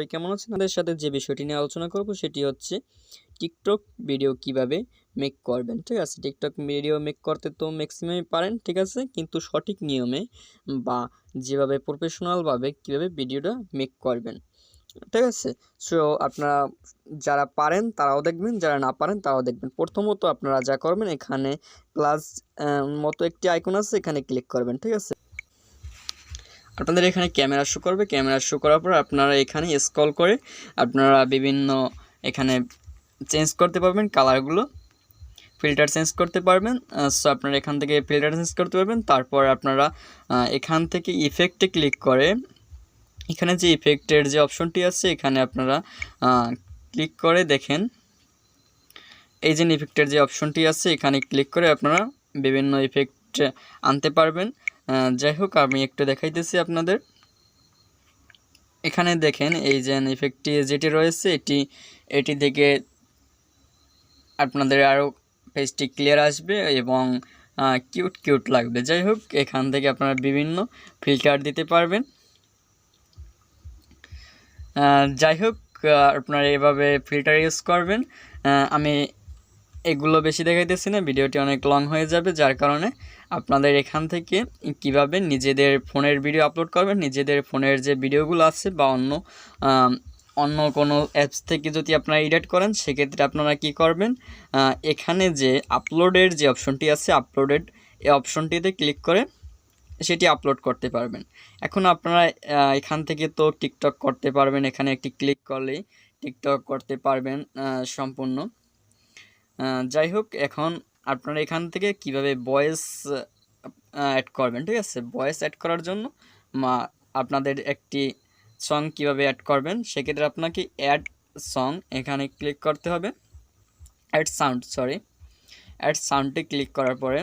সবাই কেমন আছেন? আপনাদের সাথে যে বিষয়টি নিয়ে আলোচনা করব সেটি হচ্ছে টিকটক ভিডিও কিভাবে মেক করবেন। ঠিক আছে? টিকটক ভিডিও মেক করতে তো ম্যাক্সিমামই পারেন, ঠিক আছে? কিন্তু সঠিক নিয়মে বা যেভাবে প্রফেশনালভাবে কিভাবে ভিডিওটা মেক করবেন। ঠিক আছে? সো আপনারা যারা পারেন তারাও দেখবেন, যারা না পারেন তারাও দেখবেন। প্রথমত আপনারা যা করবেন, এখানে প্লাস মতো একটি আইকন আছে, এখানে ক্লিক করবেন। ঠিক আছে? আপনাদের এখানে ক্যামেরা শো করবে, ক্যামেরা শো করার পর আপনারা এখানে স্ক্রল করে আপনারা বিভিন্ন এখানে চেঞ্জ করতে পারবেন, কালারগুলো ফিল্টার চেঞ্জ করতে পারবেন। সো আপনারা এখান থেকে ফিল্টার চেঞ্জ করতে পারবেন। তারপর আপনারা এখান থেকে ইফেক্টে ক্লিক করে এখানে যে ইফেক্টের যে অপশনটি আছে এখানে আপনারা ক্লিক করে দেখেন, এই যে ইফেক্টের যে অপশনটি আছে এখানে ক্লিক করে আপনারা বিভিন্ন ইফেক্ট আনতে পারবেন। যাই হোক, আমি একটু দেখাইতেছি আপনাদের। এখানে দেখেন এই যে ইফেক্টটি যেটি রয়েছে এটি থেকে আপনাদের আরও পেজটি ক্লিয়ার আসবে এবং কিউট কিউট লাগবে। যাই হোক, এখান থেকে আপনারা বিভিন্ন ফিল্টার দিতে পারবেন। যাই হোক, আপনারা এভাবে ফিল্টার ইউজ করবেন। আমি এগুলো বেশি দেখাইতেছি না, ভিডিওটি অনেক লং হয়ে যাবে, যার কারণে আপনাদের এখান থেকে কিভাবে নিজেদের ফোনের ভিডিও আপলোড করবেন, নিজেদের ফোনের যে ভিডিওগুলো আছে বা অন্য কোনো অ্যাপস থেকে যদি আপনারা এডিট করেন সেক্ষেত্রে আপনারা কি করবেন, এখানে যে আপলোডের যে অপশনটি আছে আপলোডেড, এই অপশনটিতে ক্লিক করে সেটি আপলোড করতে পারবেন। এখন আপনারা এখান থেকে তো টিকটক করতে পারবেন, এখানে একটি ক্লিক করলেই টিকটক করতে পারবেন সম্পূর্ণ। যাই হোক, এখন আপনারা এখান থেকে কিভাবে ভয়েস অ্যাড করবেন। ঠিক আছে? ভয়েস অ্যাড করার জন্য আপনাদের একটি সং কিভাবে অ্যাড করবেন, সেক্ষেত্রে আপনাকে অ্যাড সং এখানে ক্লিক করতে হবে। অ্যাড সাউন্ডে ক্লিক করার পরে,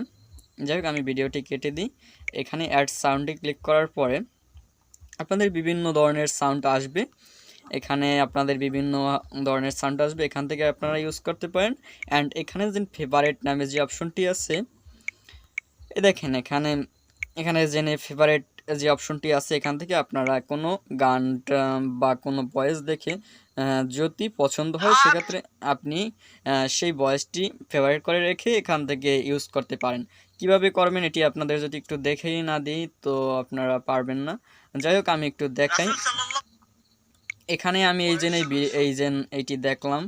যাই হোক আমি ভিডিওটি কেটে দিই। এখানে অ্যাড সাউন্ডে ক্লিক করার পরে আপনাদের বিভিন্ন ধরনের সাউন্ড আসবে, এখানে আপনাদের বিভিন্ন ধরনের সাউন্ড আসবে, এখান থেকে আপনারা ইউজ করতে পারেন। অ্যান্ড এখানে যে ফেভারিট নামে যে অপশনটি আছে, দেখেন এখানে যে ফেভারিট যে অপশনটি আছে এখান থেকে আপনারা কোনো গান বা কোনো ভয়েস দেখে যদি পছন্দ হয় সেক্ষেত্রে আপনি সেই ভয়েসটি ফেভারিট করে রেখে এখান থেকে ইউজ করতে পারেন। কিভাবে করবেন এটি আপনাদের যদি একটু দেখেই না দিই তো আপনারা পারবেন না। যাই হোক, আমি একটু দেখাই। এখানে আমি এইটি দেখলাম।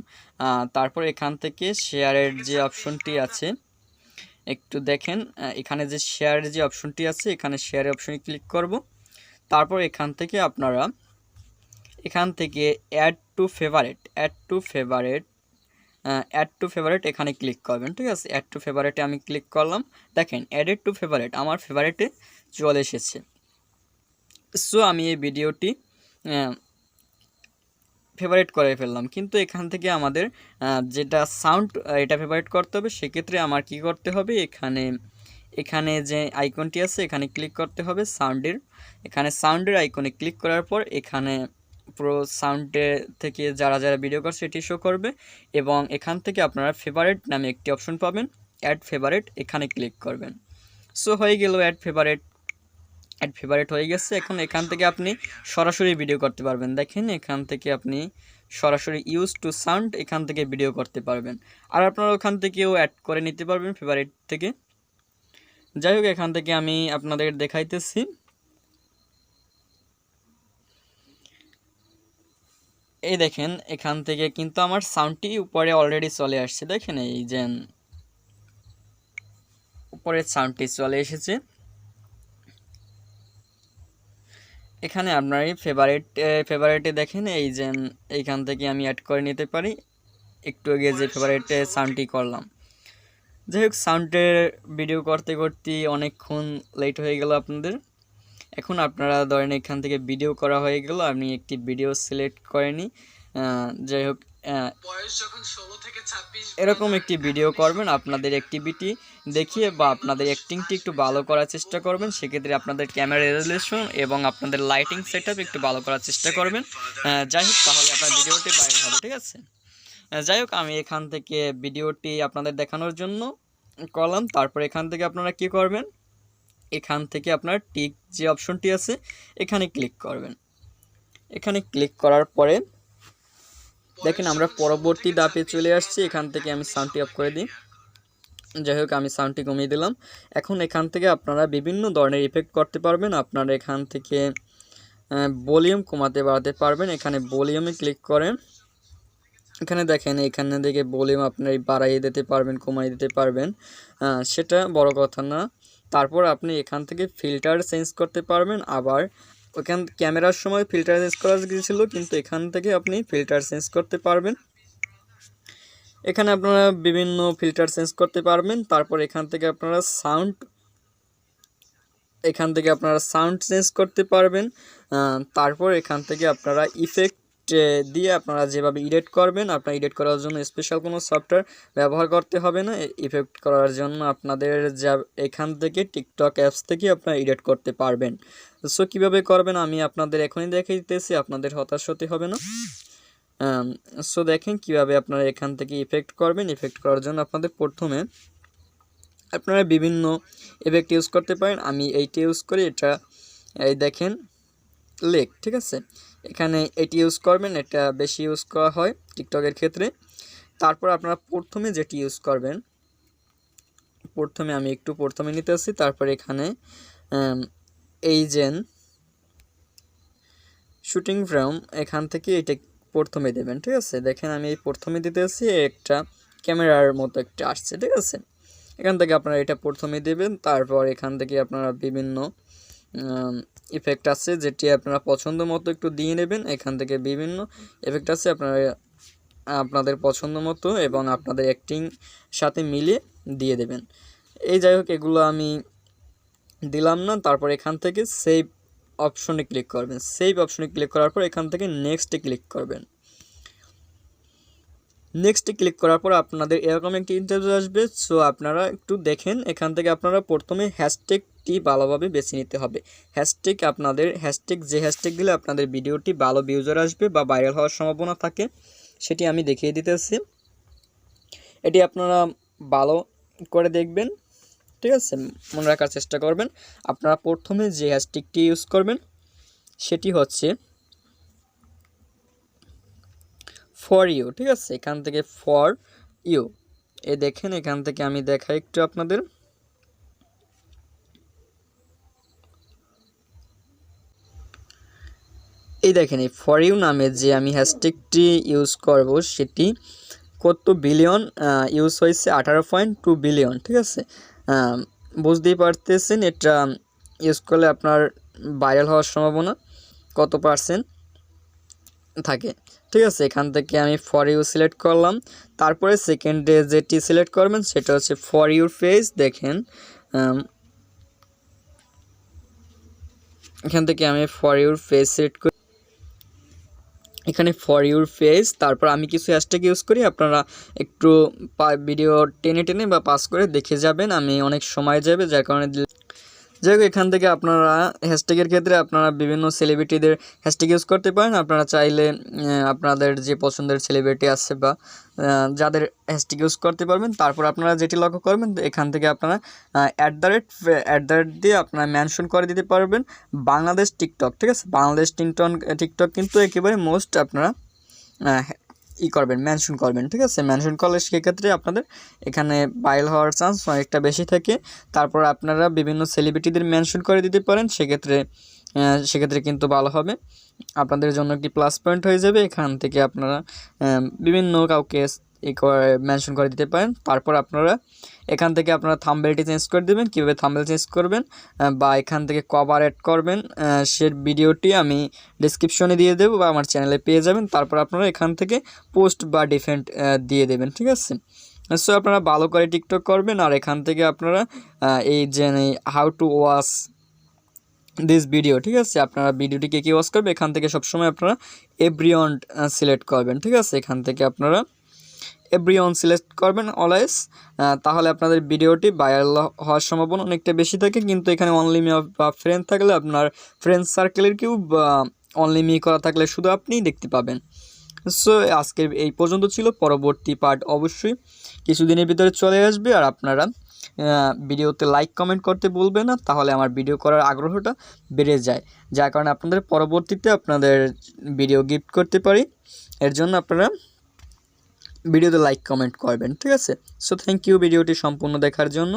তারপর এখান থেকে শেয়ারের যে অপশনটি আছে একটু দেখেন, এখানে যে শেয়ারের যে অপশনটি আছে এখানে শেয়ারের অপশনে ক্লিক করব। তারপর এখান থেকে আপনারা অ্যাড টু ফেভারিট এখানে ক্লিক করবেন। ঠিক আছে? অ্যাড টু ফেভারিটে আমি ক্লিক করলাম। দেখেন অ্যাডেড টু ফেভারিট আমার ফেভারিটে চলে এসেছে। সো আমি এই ভিডিওটি ফেভারিট করে ফেললাম, কিন্তু এখান থেকে আমাদের যেটা সাউন্ড এটা ফেভারিট করতে হবে। সেক্ষেত্রে আমার কি করতে হবে, এখানে যে আইকনটি আছে এখানে ক্লিক করতে হবে সাউন্ডের আইকনে ক্লিক করার পর এখানে পুরো সাউন্ডে থেকে যারা ভিডিও করছে এটি শো করবে এবং এখান থেকে আপনারা ফেভারিট নামে একটি অপশন পাবেন, অ্যাড ফেভারিট, এখানে ক্লিক করবেন। সো হয়ে গেল অ্যাড ফেভারিট হয়ে গেছে। এখন এখান থেকে আপনি সরাসরি ভিডিও করতে পারবেন। দেখেন এখান থেকে আপনি সরাসরি ইউজ টু সাউন্ড এখান থেকে ভিডিও করতে পারবেন, আর আপনারা ওখান থেকেও অ্যাড করে নিতে পারবেন ফেভারিট থেকে। যাই হোক, এখান থেকে আমি আপনাদের দেখাইতেছি। এই দেখেন এখান থেকে কিন্তু আমার সাউন্ডটি উপরে অলরেডি চলে আসছে। দেখেন এই যে উপরের সাউন্ডটি চলে এসেছে। এখানে আপনার ফেভারিটে দেখেন এই যে এইখান থেকে আমি অ্যাড করে নিতে পারি। একটু আগে যে ফেভারিটে সাউন্ডটি করলাম। যাই হোক, সাউন্ডের ভিডিও করতে করতে অনেকক্ষণ লেট হয়ে গেল আপনাদের। এখন আপনারা ধরেন এখান থেকে ভিডিও করা হয়ে গেল, আমি একটি ভিডিও সিলেক্ট করে নিই। যাই হোক, এরকম একটি ভিডিও করবেন, আপনাদের অ্যাক্টিভিটি দেখিয়ে বা আপনাদের অ্যাক্টিংটি একটু ভালো করার চেষ্টা করবেন। সেক্ষেত্রে আপনাদের ক্যামেরা রেজুলেশন এবং আপনাদের লাইটিং সেটআপ একটু ভালো করার চেষ্টা করবেন। যাই হোক, তাহলে আপনার ভিডিওটি ভাইরাল হবে। ঠিক আছে? যাই হোক, আমি এখান থেকে ভিডিওটি আপনাদের দেখানোর জন্য করলাম। তারপর এখান থেকে আপনারা কি করবেন, এখান থেকে আপনার টিক যে অপশনটি আছে এখানে ক্লিক করবেন। এখানে ক্লিক করার পরে দেখেন আমরা পরবর্তী ধাপে চলে আসছি। এখান থেকে আমি সাউন্ডটি অফ করে দিই। যাই হোক, আমি সাউন্ডটি কমিয়ে দিলাম। এখন এখান থেকে আপনারা বিভিন্ন ধরনের ইফেক্ট করতে পারবেন। আপনারা এখান থেকে ভলিউম কমাতে বাড়াতে পারবেন। এখানে ভলিউমে ক্লিক করেন। এখানে দেখেন, এখানে থেকে ভলিউম আপনি বাড়াইয়ে দিতে পারবেন, কমাইয়ে দিতে পারবেন, সেটা বড় কথা না। তারপর আপনি এখান থেকে ফিল্টার চেঞ্জ করতে পারবেন। আবার ওখান ক্যামেরার সময় ফিল্টার চেঞ্জ করা গিয়েছিল, কিন্তু এখান থেকে আপনি ফিল্টার চেঞ্জ করতে পারবেন। এখানে আপনারা বিভিন্ন ফিল্টার চেঞ্জ করতে পারবেন। তারপর এখান থেকে আপনারা সাউন্ড চেঞ্জ করতে পারবেন। তারপর এখান থেকে আপনারা ইফেক্ট দিয়ে আপনারা যেভাবে এডিট করবেন, আপনারা এডিট করার জন্য স্পেশাল কোনো সফটওয়্যার ব্যবহার করতে হবে না। ইফেক্ট করার জন্য আপনাদের যা এখান থেকে টিকটক অ্যাপস থেকে আপনারা এডিট করতে পারবেন। সো কীভাবে করবেন আমি আপনাদের এখনই দেখিয়ে দিতেছি, আপনাদের হতাশ হতে হবে না। সো দেখেন কীভাবে আপনারা এখান থেকে ইফেক্ট করবেন। ইফেক্ট করার জন্য আপনাদের প্রথমে আপনারা বিভিন্ন ইফেক্ট ইউজ করতে পারেন। আমি এইটা ইউজ করি, এটা এই দেখেন লেক, ঠিক আছে। এখানে এটি ইউজ করবেন, এটা বেশি ইউজ করা হয় টিকটকের ক্ষেত্রে। তারপর আপনারা প্রথমে যেটি ইউজ করবেন, আমি একটু প্রথমে নিতে আসছি। তারপর এখানে এইজেন শুটিং ফ্রেম, এখান থেকে এটা প্রথমে দেবেন, ঠিক আছে। দেখেন আমি এই প্রথমে দিতে আসছি, একটা ক্যামেরার মতো একটা আসছে, ঠিক আছে। এখান থেকে আপনারা এটা প্রথমে দেবেন। তারপর এখান থেকে আপনারা বিভিন্ন ইফেক্ট আছে, যেটি আপনারা পছন্দ মতো একটু দিয়ে নেবেন। এখান থেকে বিভিন্ন ইফেক্ট আছে, আপনারা আপনাদের পছন্দ মতো এবং আপনাদের অ্যাক্টিং সাথে মিলিয়ে দিয়ে দেবেন। এই যাই হোক, এগুলো আমি দিলাম না। তারপর এখান থেকে সেভ অপশনে ক্লিক করবেন। সেভ অপশনে ক্লিক করার পর এখান থেকে নেক্সটে ক্লিক করবেন। নেক্সটে ক্লিক করার পর আপনাদের এরকম একটি ইন্টারভিউ আসবে। সো আপনারা একটু দেখেন, এখান থেকে আপনারা প্রথমে হ্যাশট্যাগটি ভালোভাবে বেছে নিতে হবে। যে হ্যাশট্যাগ দিলে আপনাদের ভিডিওটি ভালো ভিউজার আসবে বা ভাইরাল হওয়ার সম্ভাবনা থাকে, সেটি আমি দেখিয়ে দিতেছি। এটি আপনারা ভালো করে দেখবেন, ঠিক আছে, মনে রাখার চেষ্টা করবেন। আপনারা প্রথমে যে হ্যাশট্যাগটি ইউজ করবেন সেটি হচ্ছে ফর ইউ, ঠিক আছে। এখান থেকে ফর ইউ দেখেন, এখান থেকে আমি দেখাই একটু আপনাদের। এই দেখেন, এই ফর ইউ নামে যে আমি হ্যাশট্যাগটি ইউজ করব সেটি কত বিলিয়ন ইউজ হয়েছে, 18.2 বিলিয়ন, ঠিক আছে। বুঝতেই পারতেছেন এটা ইউজ করলে আপনার ভাইরাল হওয়ার সম্ভাবনা কত পার্সেন্ট থাকে, ঠিক আছে। এখান থেকে আমি ফর ইউ সিলেক্ট করলাম। তারপরে সেকেন্ডে যেটি সিলেক্ট করবেন সেটা হচ্ছে ফর ইউর ফেস। দেখেন এখান থেকে আমি ফর ইউর ফেস সিলেক্ট করি। এখানে ফর ইউর ফেস, তারপর আমি কিছু হ্যাশট্যাগ ইউজ করি। আপনারা একটু ভিডিও টেনে টেনে বা পাস করে দেখে যাবেন, আমি অনেক সময় যাবে, যার কারণে। যাই হোক, এখান থেকে আপনারা হ্যাশট্যাগের ক্ষেত্রে আপনারা বিভিন্ন সেলিব্রিটিদের হ্যাশট্যাগ ইউজ করতে পারেন। আপনারা চাইলে আপনাদের যে পছন্দের সেলিব্রিটি আছে বা যাদের হ্যাশট্যাগ ইউজ করতে পারবেন। তারপর আপনারা যেটি লক্ষ্য করবেন, এখান থেকে আপনারা অ্যাট দ্য রেট দিয়ে আপনারা মেনশন করে দিতে পারবেন বাংলাদেশ টিকটক, ঠিক আছে। বাংলাদেশ টিকটক কিন্তু একেবারে মোস্ট আপনারা করবেন, মেনশন করবেন, ঠিক আছে। মেনশন করলে সেক্ষেত্রে আপনাদের এখানে ভাইরাল হওয়ার চান্স অনেকটা বেশি থাকে। তারপর আপনারা বিভিন্ন সেলিব্রিটিদের মেনশন করে দিতে পারেন, সেক্ষেত্রে কিন্তু ভালো হবে, আপনাদের জন্য একটি প্লাস পয়েন্ট হয়ে যাবে। এখান থেকে আপনারা বিভিন্ন কাউকে মেনশন করে দিতে পারেন। তারপর আপনারা এখান থেকে আপনারা থাম্বনেলটি চেঞ্জ করে দেবেন। কীভাবে থাম্বনেল চেঞ্জ করবেন বা এখান থেকে কভার অ্যাড করবেন, সে ভিডিওটি আমি ডিসক্রিপশনে দিয়ে দেবো বা আমার চ্যানেলে পেয়ে যাবেন। তারপর আপনারা এখান থেকে পোস্ট বা ডিফেন্ট দিয়ে দেবেন, ঠিক আছে। সো আপনারা ভালো করে টিকটক করবেন। আর এখান থেকে আপনারা এই যে how to watch this video, ঠিক আছে, আপনারা ভিডিওটিকে কি ওয়াচ করবে, এখান থেকে সবসময় আপনারা এভরিওয়ান সিলেক্ট করবেন, ঠিক আছে। এখান থেকে আপনারা এভরিওয়ান সিলেক্ট করবেন অলওয়েজ, তাহলে আপনাদের ভিডিওটি ভাইরাল হওয়ার সম্ভাবনা অনেকটা বেশি থাকে। কিন্তু এখানে অনলি মি বা ফ্রেন্ড থাকলে আপনার ফ্রেন্ড সার্কেলের কেউ অনলি মি করা থাকলে শুধু আপনিই দেখতে পাবেন। সো আজকের এই পর্যন্ত ছিল। পরবর্তী পার্ট অবশ্যই কিছুদিনের ভিতরে চলে আসবে। আর আপনারা ভিডিওতে লাইক কমেন্ট করতে ভুলবেন না, তাহলে আমার ভিডিও করার আগ্রহটা বেড়ে যায়, যার কারণে আপনাদের পরবর্তীতে আপনাদের ভিডিও গিফট করতে পারি। এর জন্য আপনারা ভিডিওতে লাইক কমেন্ট করবেন, ঠিক আছে। সো থ্যাংক ইউ ভিডিওটি সম্পূর্ণ দেখার জন্য।